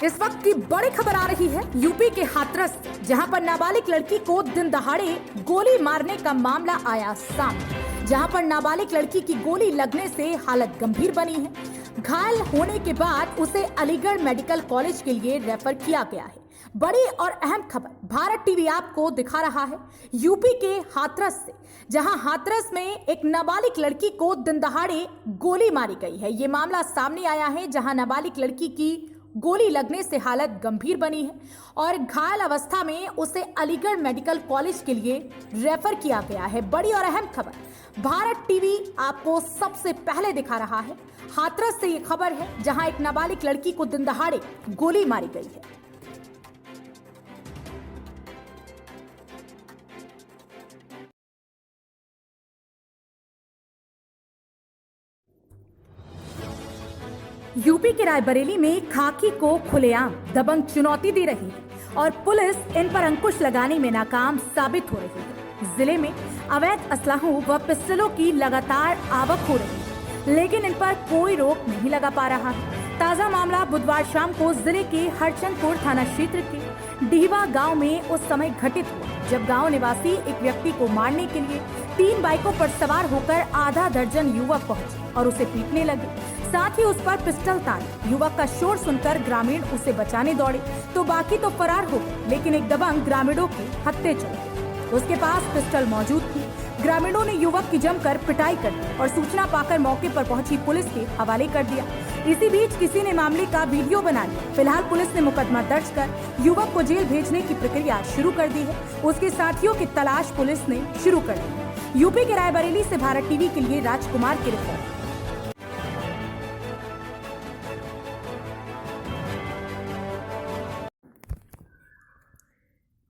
इस वक्त की बड़ी खबर आ रही है यूपी के हाथरस से, जहां पर नाबालिग लड़की को दिन दहाड़े गोली मारने का मामला आया सामने। जहां पर नाबालिग लड़की की गोली लगने से हालत गंभीर बनी है। घायल होने के बाद उसे अलीगढ़ मेडिकल कॉलेज के लिए रेफर किया गया है। बड़ी और अहम खबर भारत टीवी आपको दिखा रहा है यूपी के हाथरस से, जहां हाथरस में एक नाबालिग लड़की को दिन दहाड़े गोली मारी गई है। ये मामला सामने आया है जहां नाबालिग लड़की की गोली लगने से हालत गंभीर बनी है और घायल अवस्था में उसे अलीगढ़ मेडिकल कॉलेज के लिए रेफर किया गया है। बड़ी और अहम खबर भारत टीवी आपको सबसे पहले दिखा रहा है। हाथरस से ये खबर है जहां एक नाबालिग लड़की को दिन दहाड़े गोली मारी गई है। यूपी के रायबरेली में खाकी को खुलेआम दबंग चुनौती दे रही है और पुलिस इन पर अंकुश लगाने में नाकाम साबित हो रही है। जिले में अवैध असलाहों व पिस्टलों की लगातार आवक हो रही है, लेकिन इन पर कोई रोक नहीं लगा पा रहा है। ताजा मामला बुधवार शाम को जिले के हरचंदपुर थाना क्षेत्र के डीहवा गांव में उस समय घटित हुआ जब गांव निवासी एक व्यक्ति को मारने के लिए 3 बाइकों पर सवार होकर आधा दर्जन युवक पहुंचे और उसे पीटने लगे। साथ ही उस पर पिस्टल ताने। युवक का शोर सुनकर ग्रामीण उसे बचाने दौड़े तो बाकी तो फरार हो गए, लेकिन एक दबंग ग्रामीणों के हत्थे चढ़ गए। उसके पास पिस्टल मौजूद थी। ग्रामीणों ने युवक की जमकर पिटाई कर दी और सूचना पाकर मौके पर पहुंची पुलिस के हवाले कर दिया। इसी बीच किसी ने मामले का वीडियो बना लिया। फिलहाल पुलिस ने मुकदमा दर्ज कर युवक को जेल भेजने की प्रक्रिया शुरू कर दी है। उसके साथियों की तलाश पुलिस ने शुरू कर दी है। यूपी के रायबरेली से भारत टीवी के लिए राजकुमार की रिपोर्ट।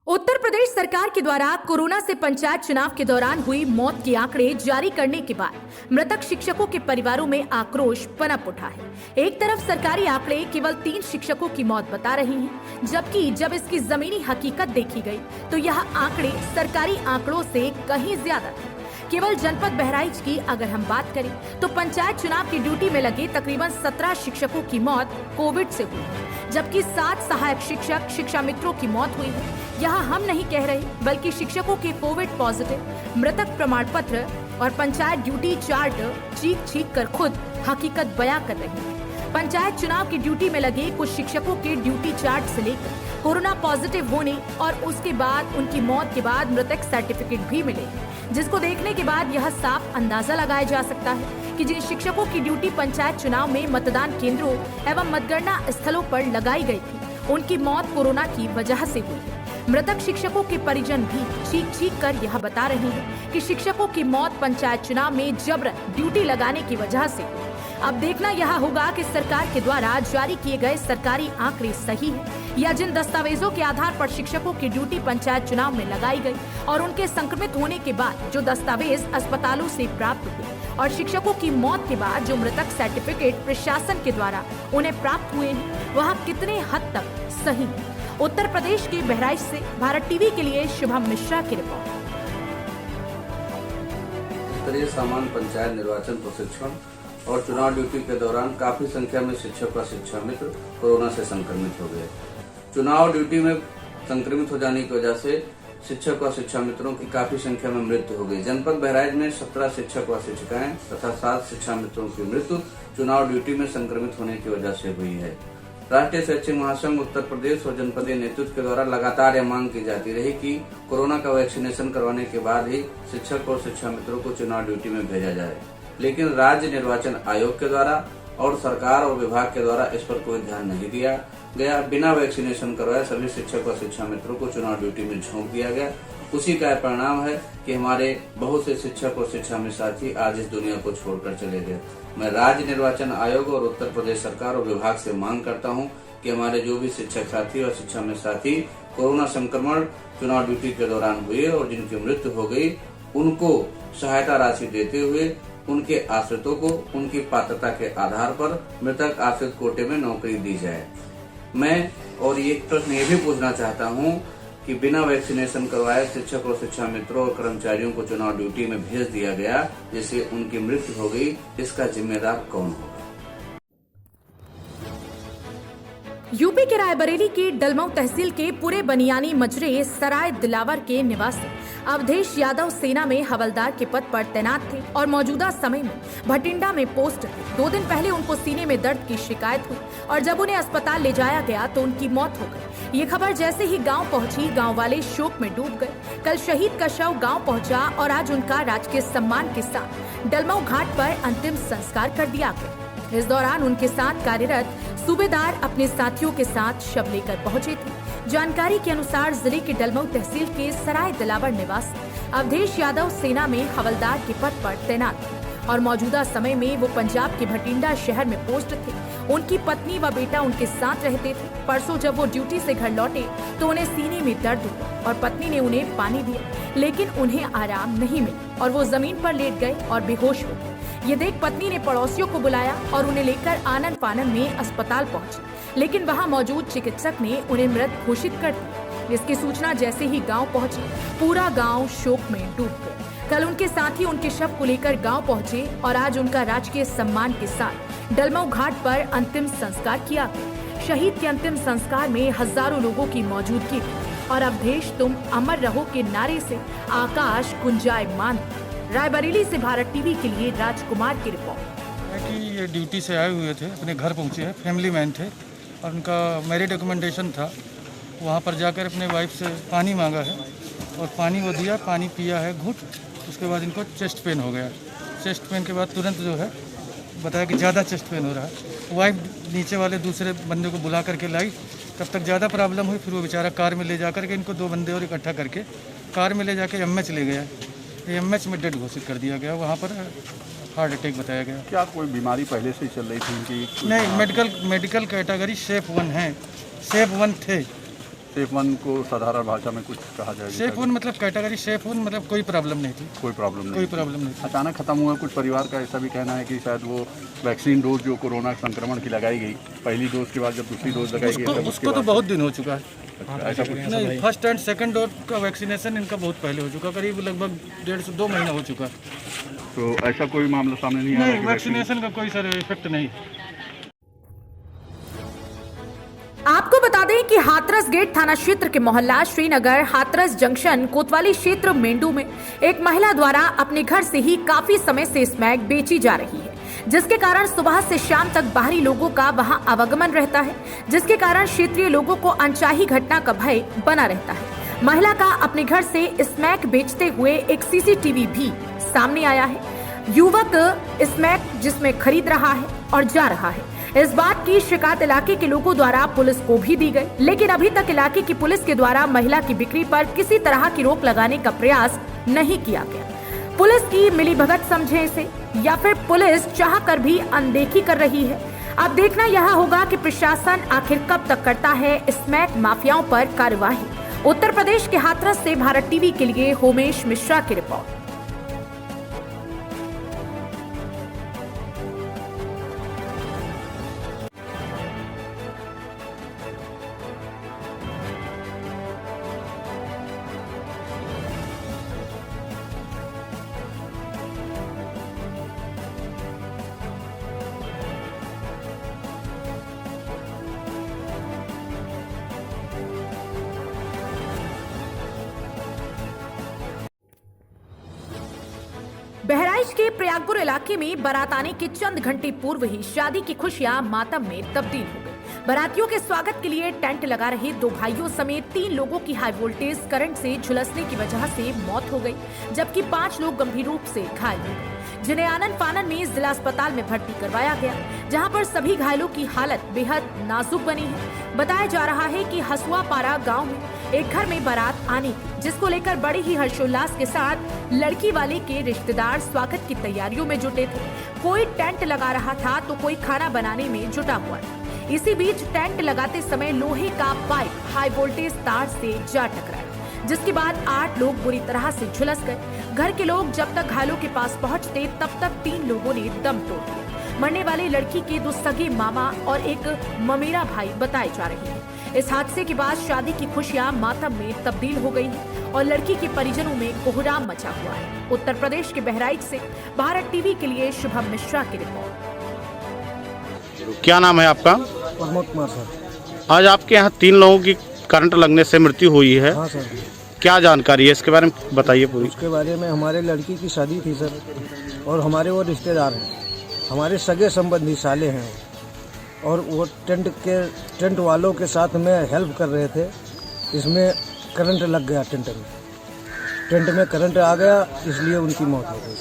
उत्तर प्रदेश सरकार के द्वारा कोरोना से पंचायत चुनाव के दौरान हुई मौत के आंकड़े जारी करने के बाद मृतक शिक्षकों के परिवारों में आक्रोश पनप उठा है। एक तरफ सरकारी आंकड़े केवल 3 शिक्षकों की मौत बता रही हैं, जबकि जब इसकी जमीनी हकीकत देखी गई तो यह आंकड़े सरकारी आंकड़ों से कहीं ज्यादा थे। केवल जनपद बहराइच की अगर हम बात करें तो पंचायत चुनाव की ड्यूटी में लगे तकरीबन 17 शिक्षकों की मौत कोविड से हुई, जबकि 7 सहायक शिक्षक शिक्षा मित्रों की मौत हुई है। यहाँ हम नहीं कह रहे, बल्कि शिक्षकों के कोविड पॉजिटिव मृतक प्रमाण पत्र और पंचायत ड्यूटी चार्ट चीख कर खुद हकीकत बयां कर रहे हैं। पंचायत चुनाव की ड्यूटी में लगे कुछ शिक्षकों के ड्यूटी चार्ट से लेकर कोरोना पॉजिटिव होने और उसके बाद उनकी मौत के बाद मृतक सर्टिफिकेट भी मिले, जिसको देखने के बाद यह साफ अंदाजा लगाया जा सकता है कि जिन शिक्षकों की ड्यूटी पंचायत चुनाव में मतदान केंद्रों एवं मतगणना स्थलों पर लगाई गई थी, उनकी मौत कोरोना की वजह से हुई है। मृतक शिक्षकों के परिजन भी चीख कर यह बता रहे हैं कि शिक्षकों की मौत पंचायत चुनाव में जबरन ड्यूटी लगाने की वजह से हुई। अब देखना यह होगा कि सरकार के द्वारा जारी किए गए सरकारी आंकड़े सही है या जिन दस्तावेजों के आधार पर शिक्षकों की ड्यूटी पंचायत चुनाव में लगाई गई और उनके संक्रमित होने के बाद जो दस्तावेज अस्पतालों से प्राप्त हुए और शिक्षकों की मौत के बाद जो मृतक सर्टिफिकेट प्रशासन के द्वारा उन्हें प्राप्त हुए हैं, वह कितने हद तक सही है। उत्तर प्रदेश के बहराइच से भारत टीवी के लिए शुभम मिश्रा की रिपोर्ट। स्तरीय सामान्य पंचायत निर्वाचन प्रशिक्षण और चुनाव ड्यूटी के दौरान काफी संख्या में शिक्षक व शिक्षा मित्र कोरोना से संक्रमित हो गए। चुनाव ड्यूटी में संक्रमित हो जाने की वजह से शिक्षक व शिक्षा मित्रों की काफी संख्या में मृत्यु हो गई। जनपद बहराइच में 17 शिक्षक व शिक्षिकाएं तथा 7 शिक्षा मित्रों की मृत्यु चुनाव ड्यूटी में संक्रमित होने की वजह से हुई है। राष्ट्रीय शैक्षिक महासंघ उत्तर प्रदेश और जनपदीय नेतृत्व के द्वारा लगातार यह मांग की जाती रही कि कोरोना का वैक्सीनेशन करवाने के बाद ही शिक्षक और शिक्षा मित्रों को चुनाव ड्यूटी में भेजा जाए, लेकिन राज्य निर्वाचन आयोग के द्वारा और सरकार और विभाग के द्वारा इस पर कोई ध्यान नहीं दिया गया। बिना वैक्सीनेशन करवाए सभी शिक्षक व शिक्षा मित्रों को चुनाव ड्यूटी में झोंक दिया गया। उसी का परिणाम है कि हमारे बहुत से शिक्षक और शिक्षा मित्र साथी आज इस दुनिया को छोड़कर चले गए। मैं राज्य निर्वाचन आयोग और उत्तर प्रदेश सरकार और विभाग से मांग करता हूं कि हमारे जो भी शिक्षक साथी और शिक्षा मित्र साथी कोरोना संक्रमण चुनाव ड्यूटी के दौरान हुए और जिनकी मृत्यु हो गई, उनको सहायता राशि देते हुए उनके आश्रितों को उनकी पात्रता के आधार पर मृतक आश्रित कोटे में नौकरी दी जाए। मैं और ये प्रश्न ये भी पूछना चाहता हूँ कि बिना वैक्सीनेशन करवाए शिक्षक और शिक्षा मित्रों और कर्मचारियों को चुनाव ड्यूटी में भेज दिया गया, जिससे उनकी मृत्यु हो गई, इसका जिम्मेदार कौन होगा? यूपी के रायबरेली की डलमऊ तहसील के पूरे बनियानी मजरे सराय दिलावर के निवासी अवधेश यादव सेना में हवलदार के पद पर तैनात थे और मौजूदा समय में भटिंडा में पोस्ट थे। 2 दिन पहले उनको सीने में दर्द की शिकायत हुई और जब उन्हें अस्पताल ले जाया गया तो उनकी मौत हो गई। ये खबर जैसे ही गांव पहुंची, गांव वाले शोक में डूब गए। कल शहीद का शव गांव पहुंचा और आज उनका राजकीय सम्मान के साथ डलमऊ घाट पर अंतिम संस्कार कर दिया गया। इस दौरान उनके साथ कार्यरत सूबेदार अपने साथियों के साथ शव लेकर पहुंचे थे। जानकारी के अनुसार जिले के डलमऊ तहसील के सराय दिलावर निवासी अवधेश यादव सेना में हवलदार के पद पर तैनात थे और मौजूदा समय में वो पंजाब के भटिंडा शहर में पोस्ट थे। उनकी पत्नी व बेटा उनके साथ रहते थे। परसों जब वो ड्यूटी से घर लौटे तो उन्हें सीने में दर्द हुआ और पत्नी ने उन्हें पानी दिया, लेकिन उन्हें आराम नहीं मिला और वो जमीन पर लेट गए और बेहोश हो गए। ये देख पत्नी ने पड़ोसियों को बुलाया और उन्हें लेकर आनन फानन में अस्पताल पहुंची, लेकिन वहां मौजूद चिकित्सक ने उन्हें मृत घोषित कर दिया। इसकी सूचना जैसे ही गांव पहुंची, पूरा गांव शोक में डूब गया। कल उनके साथी उनके शव को लेकर गांव पहुंचे और आज उनका राजकीय सम्मान के साथ डलमऊ घाट पर अंतिम संस्कार किया गया। शहीद के अंतिम संस्कार में हजारों लोगों की मौजूदगी थी और अवधेश तुम अमर रहो के नारे से आकाश गुंजायमान। रायबरेली से भारत टीवी के लिए राजकुमार की रिपोर्ट। कि ये ड्यूटी से आए हुए थे, अपने घर पहुंचे हैं, फैमिली मैन थे और उनका मैरिज रिकमेंडेशन था। वहाँ पर जाकर अपने वाइफ से पानी मांगा है और पानी वो दिया, पानी पिया है घुट। उसके बाद इनको चेस्ट पेन हो गया। चेस्ट पेन के बाद तुरंत जो है बताया कि ज़्यादा चेस्ट पेन हो रहा है। वाइफ नीचे वाले दूसरे बंदे को बुला करके लाई, तब तक ज़्यादा प्रॉब्लम हुई। फिर वो बेचारा कार में ले जा करके इनको 2 बंदे और इकट्ठा करके कार में ले जाके एमएच ले गया। एमएच में डेड घोषित कर दिया गया। वहाँ पर हार्ट अटैक बताया गया। क्या कोई बीमारी पहले से ही चल रही थी इनकी? नहीं, मेडिकल कैटेगरी शेप 1 है, शेप 1 थे। शेप 1 को साधारण भाषा में कुछ कहा जाएगा? शेप 1 मतलब कैटेगरी शेप 1 मतलब कोई प्रॉब्लम नहीं थी। कोई प्रॉब्लम नहीं थी। अचानक खत्म हुआ। कुछ परिवार का ऐसा भी कहना है कि शायद वो वैक्सीन डोज जो कोरोना संक्रमण की लगाई गई, पहली डोज के बाद जब दूसरी डोज लगाई गई उसको तो बहुत दिन हो चुका है। ऐसा कुछ नहीं, फर्स्ट एंड सेकंड डोज का वैक्सीनेशन इनका बहुत पहले हो चुका, करीब लगभग 1.5 से 2 महीना हो चुका। तो ऐसा कोई मामला सामने नहीं आया? नहीं, वैक्सीनेशन का कोई सर इफेक्ट नहीं। आपको बता दें कि हाथरस गेट थाना क्षेत्र के मोहल्ला श्रीनगर हाथरस जंक्शन कोतवाली क्षेत्र मेंढू में एक महिला द्वारा अपने घर से ही काफी समय से स्मैक बेची जा रही है, जिसके कारण सुबह से शाम तक बाहरी लोगों का वहां आवागमन रहता है, जिसके कारण क्षेत्रीय लोगों को अनचाही घटना का भय बना रहता है। महिला का अपने घर से स्मैक बेचते हुए एक सीसीटीवी भी सामने आया है। युवक स्मैक जिसमें खरीद रहा है और जा रहा है। इस बात की शिकायत इलाके के लोगों द्वारा पुलिस को भी दी गई, लेकिन अभी तक इलाके की पुलिस के द्वारा महिला की बिक्री पर किसी तरह की रोक लगाने का प्रयास नहीं किया गया। पुलिस की मिलीभगत समझे इसे या फिर पुलिस चाहकर भी अनदेखी कर रही है। अब देखना यह होगा कि प्रशासन आखिर कब तक करता है स्मैक माफियाओं पर कार्यवाही। उत्तर प्रदेश के हाथरस से भारत टीवी के लिए होमेश मिश्रा की रिपोर्ट। बहराइच के प्रयागपुर इलाके में बारात आने के चंद घंटे पूर्व ही शादी की खुशियां मातम में तब्दील हो गई। बारातियों के स्वागत के लिए टेंट लगा रहे 2 भाइयों समेत 3 लोगों की हाई वोल्टेज करंट से झुलसने की वजह से मौत हो गई, जबकि 5 लोग गंभीर रूप से घायल हो गए, जिन्हें आनन फानन में जिला अस्पताल में भर्ती करवाया गया, जहां पर सभी घायलों की हालत बेहद नाजुक बनी है। बताया जा रहा है कि हसुआपारा गांव में एक घर में बारात आनी थी, जिसको लेकर बड़े ही हर्षोल्लास के साथ लड़की वाले के रिश्तेदार स्वागत की तैयारियों में जुटे थे। कोई टेंट लगा रहा था तो कोई खाना बनाने में जुटा हुआ था। इसी बीच टेंट लगाते समय लोहे का पाइप हाई वोल्टेज तार से जा टकराया, जिसके बाद 8 लोग बुरी तरह से झुलस गए। घर के लोग जब तक घायलों के पास पहुंचते तब तक 3 लोगों ने दम तोड़ दिया। मरने वाले लड़की के 2 सगे मामा और एक ममेरा भाई बताए जा रहे हैं। इस हादसे के बाद शादी की खुशियां मातम में तब्दील हो गई है और लड़की के परिजनों में कोहराम मचा हुआ है। उत्तर प्रदेश के बहराइच से भारत टीवी के लिए शुभम मिश्रा की रिपोर्ट। क्या नाम है आपका? प्रमोद कुमार सर। आज आपके यहाँ 3 लोगों की करंट लगने से मृत्यु हुई है। हाँ सर, क्या जानकारी है इसके बारे में बताइए पूरी। उसके बारे में हमारे लड़की की शादी थी सर, और हमारे वो रिश्तेदार हैं, हमारे सगे संबंधी साले हैं, और वो टेंट वालों के साथ में हेल्प कर रहे थे। इसमें करंट लग गया, टेंट में करंट आ गया, इसलिए उनकी मौत हो गई।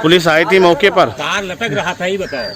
पुलिस आई थी मौके पर। कार लटक रहा था, ही बताओ।